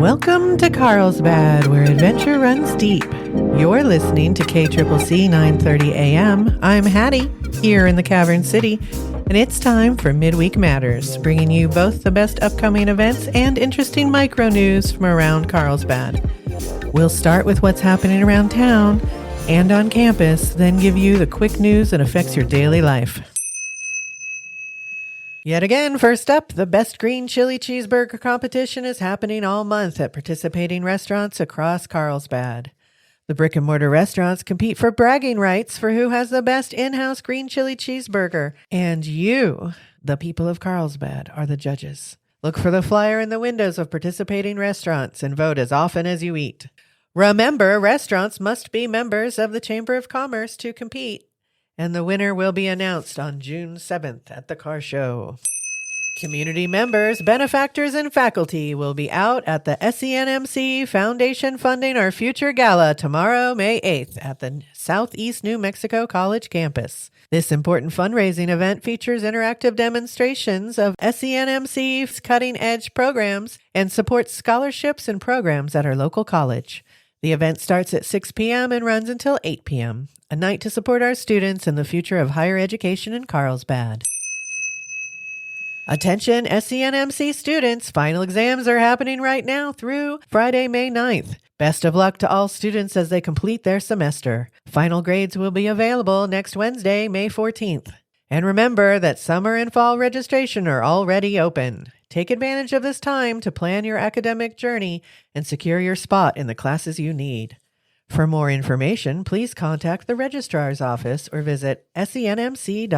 Welcome to Carlsbad, where adventure runs deep. You're listening to KCCC 930 AM. I'm Hattie, here in the Cavern City, and it's time for Midweek Matters, bringing you both the best upcoming events and interesting micro news from around Carlsbad. We'll start with what's happening around town and on campus, then give you the quick news that affects your daily life. Yet again, first up, the Best Green Chili Cheeseburger competition is happening all month at participating restaurants across Carlsbad. The brick-and-mortar restaurants compete for bragging rights for who has the best in-house green chili cheeseburger. And you, the people of Carlsbad, are the judges. Look for the flyer in the windows of participating restaurants and vote as often as you eat. Remember, restaurants must be members of the Chamber of Commerce to compete. And the winner will be announced on June 7th at the car show. Community members, benefactors, and faculty will be out at the SENMC Foundation Funding Our Future Gala tomorrow, May 8th at the Southeast New Mexico College campus. This important fundraising event features interactive demonstrations of SENMC's cutting-edge programs and supports scholarships and programs at our local college. The event starts at 6 p.m. and runs until 8 p.m., a night to support our students and the future of higher education in Carlsbad. Attention SENMC students, final exams are happening right now through Friday, May 9th. Best of luck to all students as they complete their semester. Final grades will be available next Wednesday, May 14th. And remember that summer and fall registration are already open. Take advantage of this time to plan your academic journey and secure your spot in the classes you need. For more information, please contact the registrar's office or visit senmc.edu.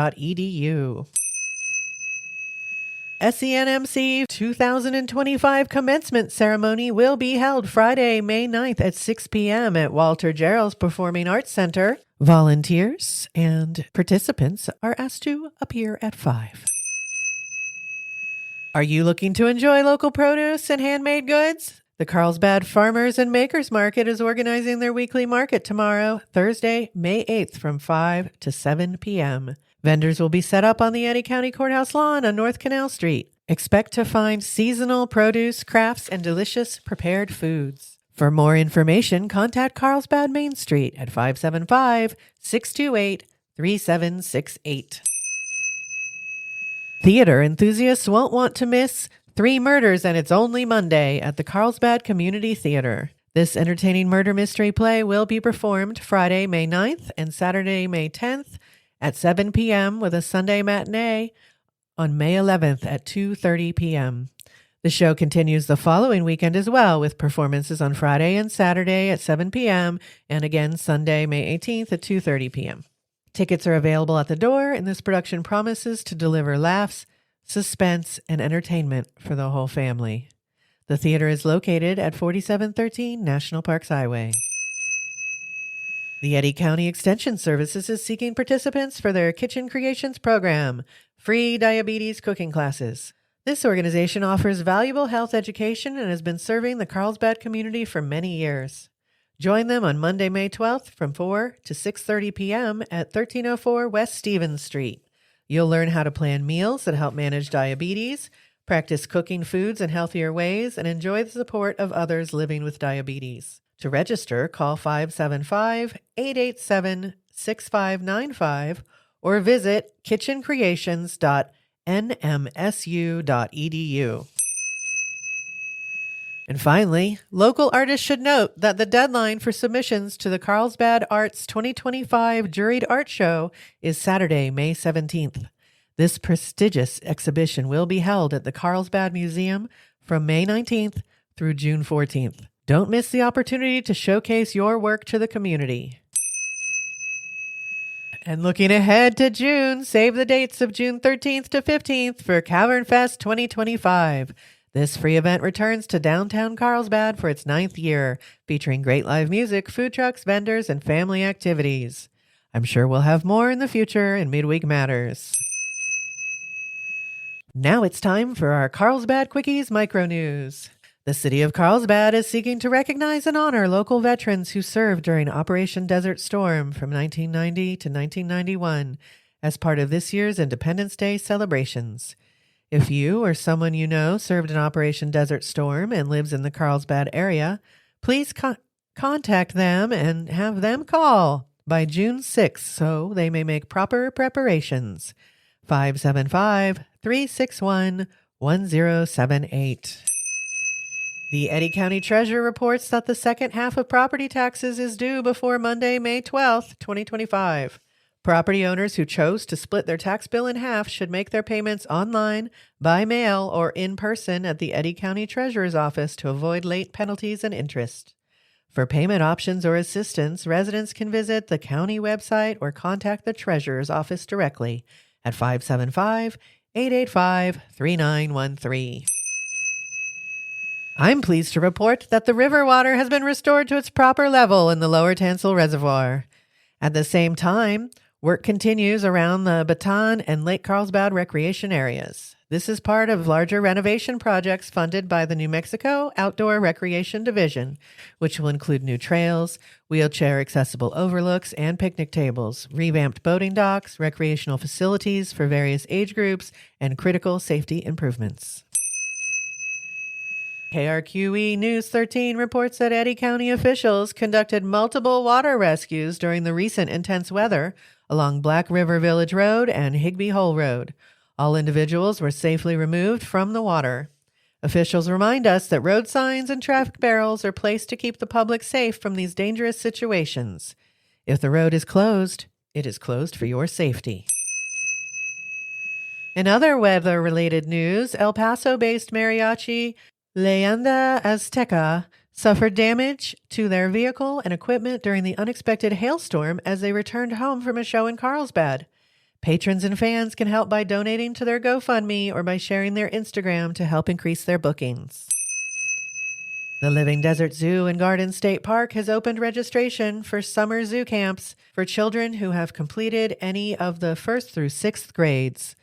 SENMC 2025 commencement ceremony will be held Friday, May 9th at 6 p.m. at Walter Gerald's Performing Arts Center. Volunteers and participants are asked to appear at 5. Are you looking to enjoy local produce and handmade goods? The Carlsbad Farmers and Makers Market is organizing their weekly market tomorrow, Thursday, May 8th from 5 to 7 p.m. Vendors will be set up on the Eddy County Courthouse lawn on North Canal Street. Expect to find seasonal produce, crafts, and delicious prepared foods. For more information, contact Carlsbad Main Street at 575-628-3768. Theater enthusiasts won't want to miss 3 Murders and It's Only Monday at the Carlsbad Community Theater. This entertaining murder mystery play will be performed Friday, May 9th and Saturday, May 10th at 7 p.m. with a Sunday matinee on May 11th at 2:30 p.m. The show continues the following weekend as well, with performances on Friday and Saturday at 7 p.m. and again Sunday, May 18th at 2:30 p.m. Tickets are available at the door, and this production promises to deliver laughs, suspense, and entertainment for the whole family. The theater is located at 4713 National Parks Highway. The Eddy County Extension Services is seeking participants for their Kitchen Creations program, free diabetes cooking classes. This organization offers valuable health education and has been serving the Carlsbad community for many years. Join them on Monday, May 12th from 4 to 6:30 p.m. at 1304 West Stevens Street. You'll learn how to plan meals that help manage diabetes, practice cooking foods in healthier ways, and enjoy the support of others living with diabetes. To register, call 575-887-6595 or visit kitchencreations.nmsu.edu. And finally, local artists should note that the deadline for submissions to the Carlsbad Arts 2025 Juried Art Show is Saturday, May 17th. This prestigious exhibition will be held at the Carlsbad Museum from May 19th through June 14th. Don't miss the opportunity to showcase your work to the community. And looking ahead to June, save the dates of June 13th to 15th for Cavern Fest 2025. This free event returns to downtown Carlsbad for its 9th year, featuring great live music, food trucks, vendors, and family activities. I'm sure we'll have more in the future in Midweek Matters. Now it's time for our Carlsbad Quickies Micro News. The city of Carlsbad is seeking to recognize and honor local veterans who served during Operation Desert Storm from 1990 to 1991 as part of this year's Independence Day celebrations. If you or someone you know served in Operation Desert Storm and lives in the Carlsbad area, please contact them and have them call by June 6th so they may make proper preparations. 575-361-1078. The Eddy County Treasurer reports that the second half of property taxes is due before Monday, May 12th, 2025. Property owners who chose to split their tax bill in half should make their payments online, by mail, or in person at the Eddy County Treasurer's office to avoid late penalties and interest. For payment options or assistance, residents can visit the county website or contact the Treasurer's office directly at 575-885-3913. I'm pleased to report that the river water has been restored to its proper level in the Lower Tansel Reservoir. At the same time, work continues around the Baton and Lake Carlsbad recreation areas. This is part of larger renovation projects funded by the New Mexico Outdoor Recreation Division, which will include new trails, wheelchair-accessible overlooks and picnic tables, revamped boating docks, recreational facilities for various age groups, and critical safety improvements. KRQE News 13 reports that Eddy County officials conducted multiple water rescues during the recent intense weather along Black River Village Road and Higbee Hole Road. All individuals were safely removed from the water. Officials remind us that road signs and traffic barrels are placed to keep the public safe from these dangerous situations. If the road is closed, it is closed for your safety. In other weather-related news, El Paso-based mariachi Leyenda Azteca suffered damage to their vehicle and equipment during the unexpected hailstorm as they returned home from a show in Carlsbad. Patrons and fans can help by donating to their GoFundMe or by sharing their Instagram to help increase their bookings. The Living Desert Zoo and Garden State Park has opened registration for summer zoo camps for children who have completed any of the 1st through 6th grades.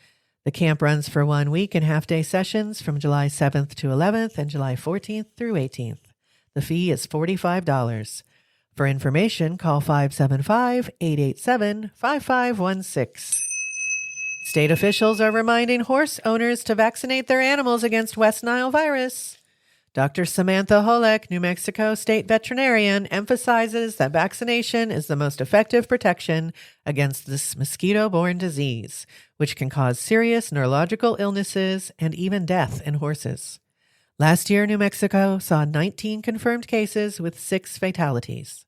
The camp runs for 1 week in half-day sessions from July 7th to 11th and July 14th through 18th. The fee is $45. For information, call 575-887-5516. State officials are reminding horse owners to vaccinate their animals against West Nile virus. Dr. Samantha Holek, New Mexico state veterinarian, emphasizes that vaccination is the most effective protection against this mosquito-borne disease, which can cause serious neurological illnesses and even death in horses. Last year, New Mexico saw 19 confirmed cases with 6 fatalities.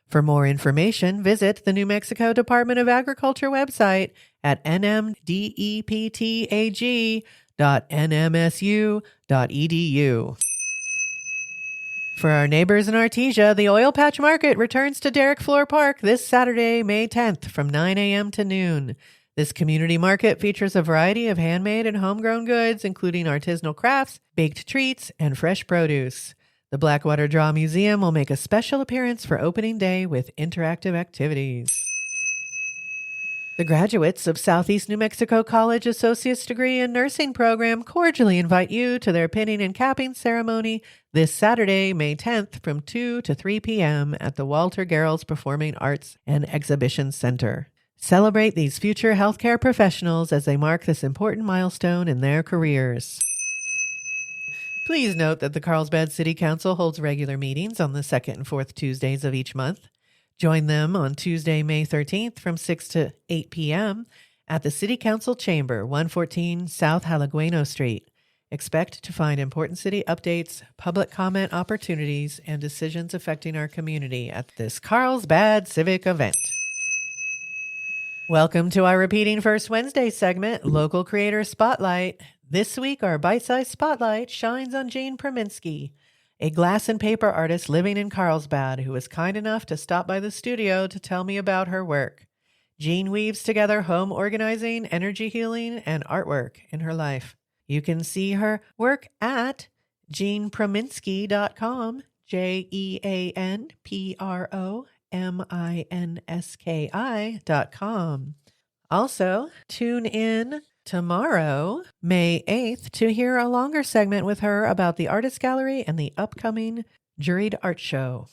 For more information, visit the New Mexico Department of Agriculture website at nmdeptag.nmsu.edu. For our neighbors in Artesia, the Oil Patch Market returns to Derrick Floor Park this Saturday, May 10th from 9 a.m. to noon. This community market features a variety of handmade and homegrown goods, including artisanal crafts, baked treats, and fresh produce. The Blackwater Draw Museum will make a special appearance for opening day with interactive activities. The graduates of Southeast New Mexico College Associate's Degree in Nursing program cordially invite you to their pinning and capping ceremony this Saturday, May 10th from 2 to 3 p.m. at the Walter Garrels Performing Arts and Exhibition Center. Celebrate these future healthcare professionals as they mark this important milestone in their careers. Please note that the Carlsbad City Council holds regular meetings on the second and fourth Tuesdays of each month. Join them on Tuesday, May 13th from 6 to 8 p.m. at the City Council Chamber, 114 South Halagueno Street. Expect to find important city updates, public comment opportunities, and decisions affecting our community at this Carlsbad civic event. Welcome to our repeating First Wednesday segment, Local Creator Spotlight. This week, our bite-sized spotlight shines on Jean Prominski, a glass and paper artist living in Carlsbad who was kind enough to stop by the studio to tell me about her work. Jean weaves together home organizing, energy healing, and artwork in her life. You can see her work at jeanprominski.com, JeanProminski.com. Also, tune in tomorrow, May 8th, to hear a longer segment with her about the Artist Gallery and the upcoming Juried Art Show.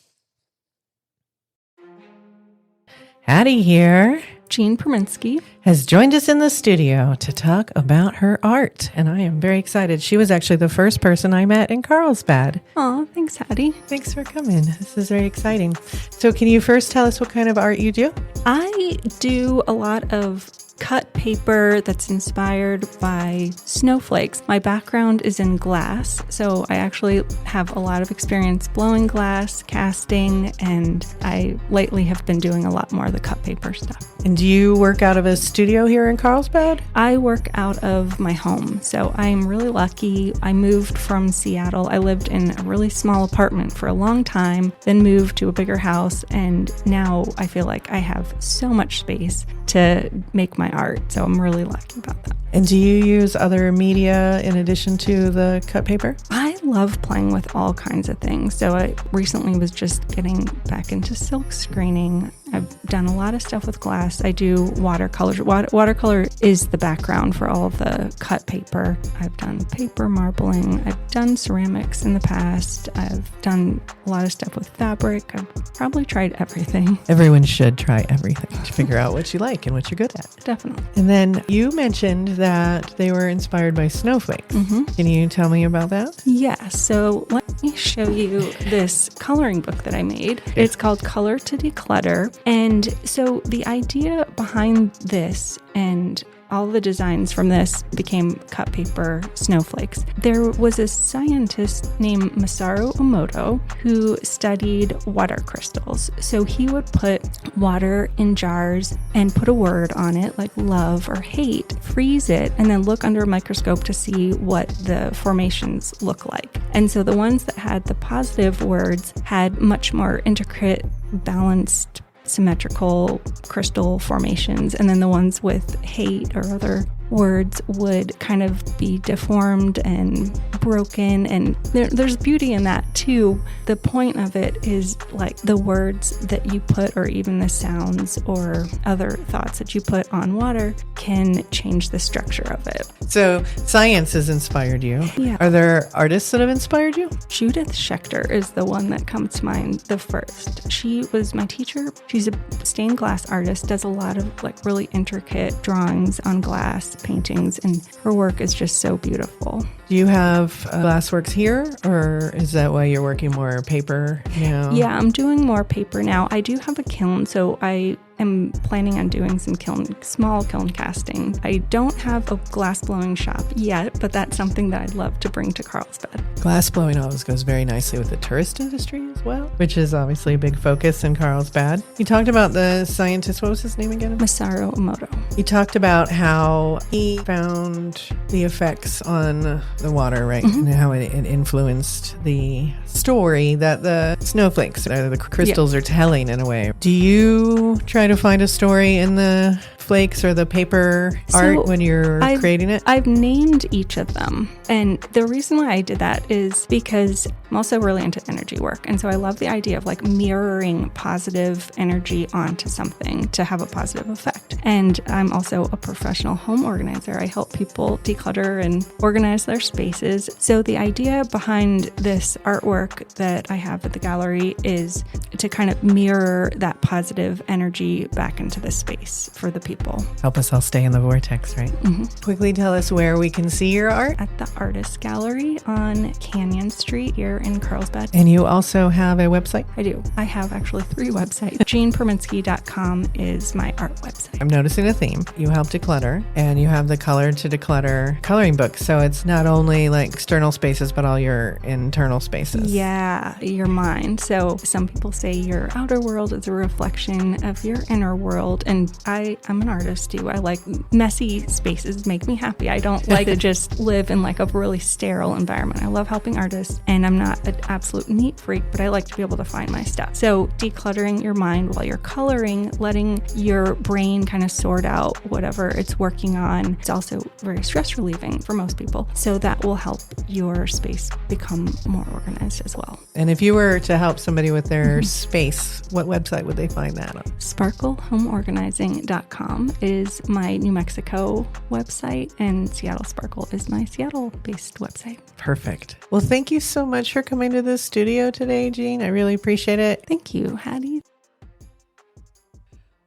Hattie here. Jean Perminsky has joined us in the studio to talk about her art, and I am very excited. She was actually the first person I met in Carlsbad. Oh, thanks, Hattie. Thanks for coming. This is very exciting. So can you first tell us what kind of art you do? I do a lot of cut paper that's inspired by snowflakes. My background is in glass, so I actually have a lot of experience blowing glass, casting, and I lately have been doing a lot more of the cut paper stuff. And do you work out of a studio here in Carlsbad? I work out of my home, so I'm really lucky. I moved from Seattle. I lived in a really small apartment for a long time, then moved to a bigger house, and now I feel like I have so much space to make my art, so I'm really lucky about that. And do you use other media in addition to the cut paper? I love playing with all kinds of things. So I recently was just getting back into silk screening. I've done a lot of stuff with glass. I do watercolors. Watercolor is the background for all of the cut paper. I've done paper marbling. I've done ceramics in the past. I've done a lot of stuff with fabric. I've probably tried everything. Everyone should try everything to figure out what you like and what you're good at. Definitely. And then you mentioned that they were inspired by snowflakes. Mm-hmm. Can you tell me about that? Yeah, so let me show you this coloring book that I made. It's called Color to Declutter. And so the idea behind this and all the designs from this became cut paper snowflakes. There was a scientist named Masaru Emoto who studied water crystals. So he would put water in jars and put a word on it like love or hate, freeze it, and then look under a microscope to see what the formations look like. And so the ones that had the positive words had much more intricate, balanced, symmetrical crystal formations, and then the ones with hate or other words would kind of be deformed and broken, and there's beauty in that too. The point of it is like the words that you put, or even the sounds or other thoughts that you put on water, can change the structure of it. So science has inspired you. Yeah. Are there artists that have inspired you? Judith Schechter is the one that comes to mind the first. She was my teacher. She's a stained glass artist, does a lot of like really intricate drawings on glass, paintings, and her work is just so beautiful. Do you have glassworks here, or is that why you're working more paper now? Yeah, I'm doing more paper now. I do have a kiln, so I am planning on doing some small kiln casting. I don't have a glass blowing shop yet, but that's something that I'd love to bring to Carlsbad. Glass blowing always goes very nicely with the tourist industry as well, which is obviously a big focus in Carlsbad. You talked about the scientist, what was his name again? Masaru Emoto. You talked about how he found the effects on the water, right? Mm-hmm. And how it influenced the story that the snowflakes, or the crystals, are telling in a way. Do you try to find a story in the flakes or the paper art when you're creating it? I've named each of them. And the reason why I did that is because I'm also really into energy work. And so I love the idea of like mirroring positive energy onto something to have a positive effect. And I'm also a professional home organizer. I help people declutter and organize their spaces. So the idea behind this artwork that I have at the gallery is to kind of mirror that positive energy back into the space for the people. Help us all stay in the vortex, right? Mm-hmm. Quickly tell us where we can see your art. At the Artist Gallery on Canyon Street here in Carlsbad. And you also have a website? I do. I have actually 3 websites. JeanPerminsky.com is my art website. I'm noticing a theme. You help declutter, and you have the Color to Declutter coloring book. So it's not only like external spaces, but all your internal spaces. Yeah, your mind. So some people say your outer world is a reflection of your inner world. And I'm an artist too. I like messy spaces, make me happy. I don't like to just live in like a really sterile environment. I love helping artists, and I'm not an absolute neat freak, but I like to be able to find my stuff. So decluttering your mind while you're coloring, letting your brain kind of sort out whatever it's working on. It's also very stress relieving for most people. So that will help your space become more organized as well. And if you were to help somebody with their space, what website would they find that on? SparkleHomeOrganizing.com is my New Mexico website, and Seattle Sparkle is my Seattle-based website. Perfect. Well, thank you so much for coming to the studio today, Jean. I really appreciate it. Thank you, Hattie.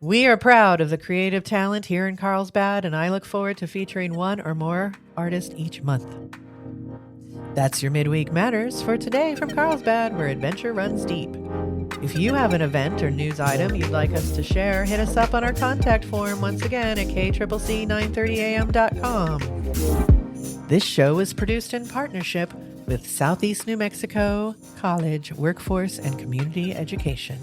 We are proud of the creative talent here in Carlsbad, and I look forward to featuring one or more artists each month. That's your Midweek Matters for today from Carlsbad, where adventure runs deep. If you have an event or news item you'd like us to share, hit us up on our contact form once again at kccc930am.com. This show is produced in partnership with Southeast New Mexico College Workforce and Community Education.